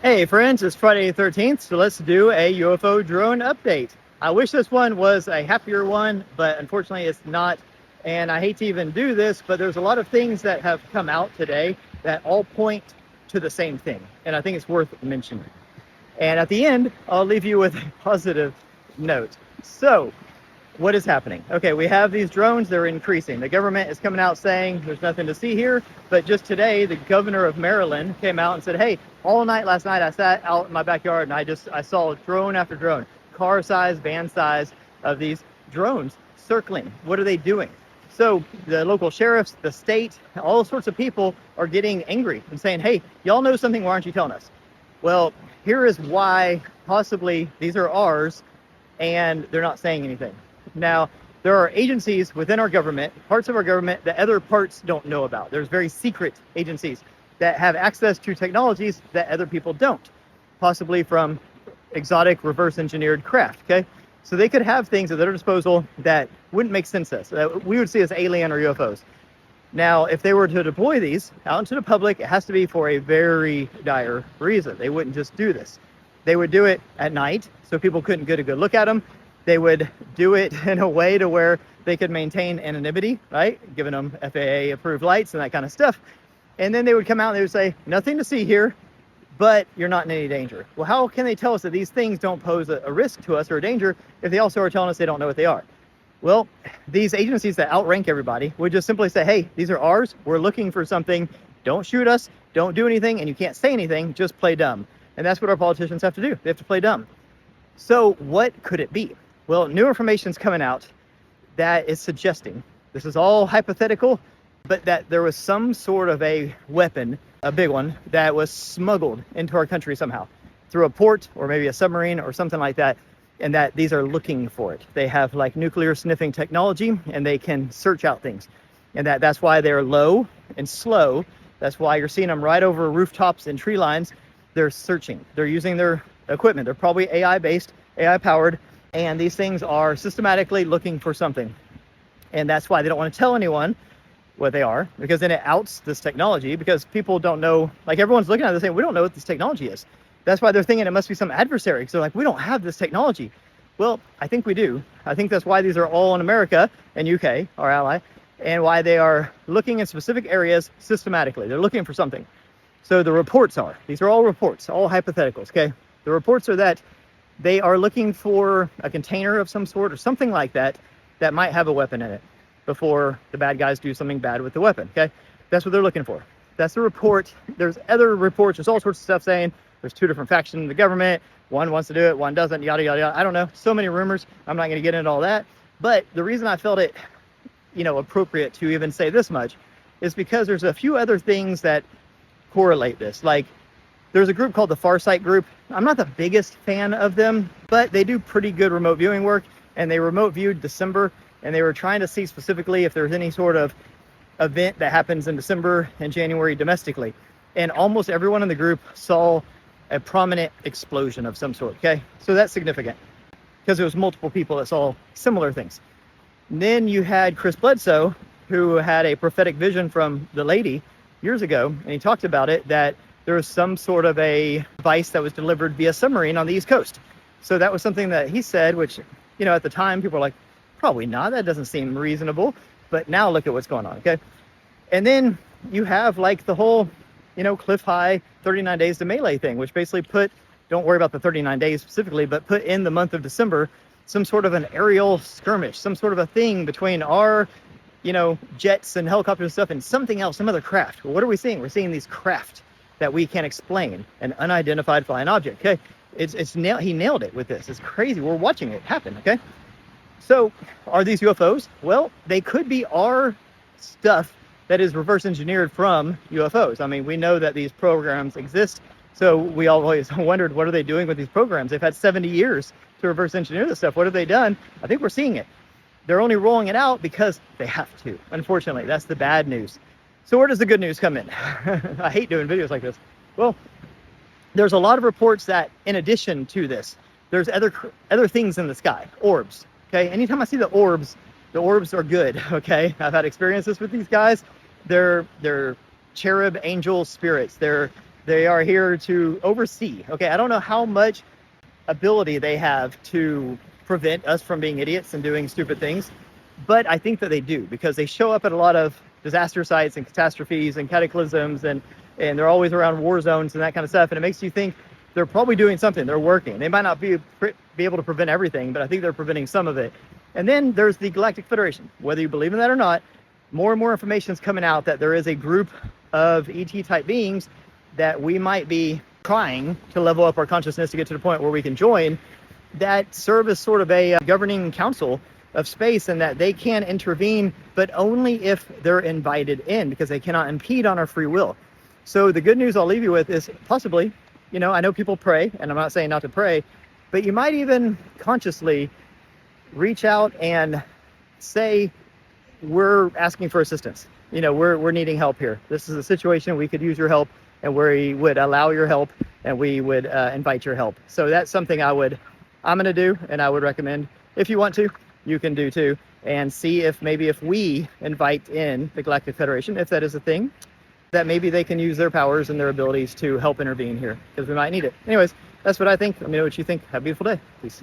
Hey friends, it's Friday the 13th, so let's do a UFO drone update. I wish this one was a happier one, but unfortunately it's not. And I hate to even do this, but there's a lot of things that have come out today that all point to the same thing. And I think it's worth mentioning. And at the end, I'll leave you with a positive note. So, what is happening? Okay, we have these drones, they're increasing. The government is coming out saying there's nothing to see here, but just today, the governor of Maryland came out and said, hey, all night last night I sat out in my backyard and I saw drone after drone, car size, van size of these drones circling. What are they doing? So the local sheriffs, the state, all sorts of people are getting angry and saying, hey, y'all know something, why aren't you telling us? Well, here is why possibly these are ours and they're not saying anything. Now, there are agencies within our government, parts of our government that other parts don't know about. There's very secret agencies that have access to technologies that other people don't, possibly from exotic reverse engineered craft, okay? So they could have things at their disposal that wouldn't make sense to us, that we would see as alien or UFOs. Now, if they were to deploy these out into the public, it has to be for a very dire reason. They wouldn't just do this. They would do it at night so people couldn't get a good look at them. They would do it in a way to where they could maintain anonymity, right? Giving them FAA approved lights and that kind of stuff. And then they would come out and they would say, nothing to see here, but you're not in any danger. Well, how can they tell us that these things don't pose a risk to us or a danger if they also are telling us they don't know what they are? Well, these agencies that outrank everybody would just simply say, hey, these are ours. We're looking for something. Don't shoot us. Don't do anything. And you can't say anything. Just play dumb. And that's what our politicians have to do. They have to play dumb. So what could it be? Well, new information is coming out that is suggesting, this is all hypothetical, but that there was some sort of a weapon, a big one, that was smuggled into our country somehow through a port or maybe a submarine or something like that, and that these are looking for it. They have like nuclear sniffing technology and they can search out things. And that's why they're low and slow. That's why you're seeing them right over rooftops and tree lines. They're searching. They're using their equipment. They're probably AI-based, AI-powered, and these things are systematically looking for something. And that's why they don't want to tell anyone what they are, because then it outs this technology, because people don't know, like everyone's looking at it saying, we don't know what this technology is. That's why they're thinking it must be some adversary. Because they're like, we don't have this technology. Well, I think we do. I think that's why these are all in America and UK, our ally, and why they are looking in specific areas systematically. They're looking for something. So the reports are, these are all reports, all hypotheticals, okay? The reports are that they are looking for a container of some sort or something like that that might have a weapon in it before the bad guys do something bad with the weapon, okay? That's what they're looking for. That's the report. There's other reports. There's all sorts of stuff saying there's two different factions in the government. One wants to do it, one doesn't, yada, yada, yada. I don't know. So many rumors. I'm not going to get into all that. But the reason I felt it, appropriate to even say this much is because there's a few other things that correlate this. Like, there's a group called the Farsight Group. I'm not the biggest fan of them, but they do pretty good remote viewing work, and they remote viewed December, and they were trying to see specifically if there's any sort of event that happens in December and January domestically. And almost everyone in the group saw a prominent explosion of some sort, okay? So that's significant, because it was multiple people that saw similar things. And then you had Chris Bledsoe, who had a prophetic vision from the lady years ago, and he talked about it, that there was some sort of a device that was delivered via submarine on the East Coast. So that was something that he said, which, at the time, people were like, probably not. That doesn't seem reasonable. But now look at what's going on, okay? And then you have like the whole, cliff high 39 days to melee thing, which basically don't worry about the 39 days specifically, but put in the month of December some sort of an aerial skirmish, some sort of a thing between our, jets and helicopters and stuff and something else, some other craft. Well, what are we seeing? We're seeing these craft that we can't explain, an unidentified flying object, okay? He nailed it with this. It's crazy. We're watching it happen, okay? So are these UFOs? Well, they could be our stuff that is reverse engineered from UFOs. I mean, we know that these programs exist, so we always wondered, what are they doing with these programs? They've had 70 years to reverse engineer this stuff. What have they done? I think we're seeing it. They're only rolling it out because they have to. Unfortunately, that's the bad news. So where does the good news come in? I hate doing videos like this. Well, there's a lot of reports that in addition to this, there's other things in the sky, orbs, okay? Anytime I see the orbs are good, okay? I've had experiences with these guys. They're cherub angel spirits. They're They are here to oversee. Okay, I don't know how much ability they have to prevent us from being idiots and doing stupid things, but I think that they do, because they show up at a lot of disaster sites and catastrophes and cataclysms, and they're always around war zones and that kind of stuff, and it makes you think they're probably doing something. They're working. They might not be able to prevent everything, but I think they're preventing some of it. And then there's the Galactic Federation. Whether you believe in that or not, more and more information is coming out that there is a group of ET type beings that we might be trying to level up our consciousness to get to the point where we can join, that serve as sort of a governing council of space, and that they can intervene, but only if they're invited in, because they cannot impede on our free will. So the good news I'll leave you with is possibly, you know, I know people pray, and I'm not saying not to pray, but you might even consciously reach out and say, we're asking for assistance. You know, we're needing help here. This is a situation, we could use your help, and we would allow your help, and we would invite your help. So that's something I'm going to do, and I would recommend. If you want to, you can do too, and see if maybe if we invite in the Galactic Federation, if that is a thing, that maybe they can use their powers and their abilities to help intervene here, because we might need it. Anyways, that's what I think. Let me know what you think. Have a beautiful day. Peace.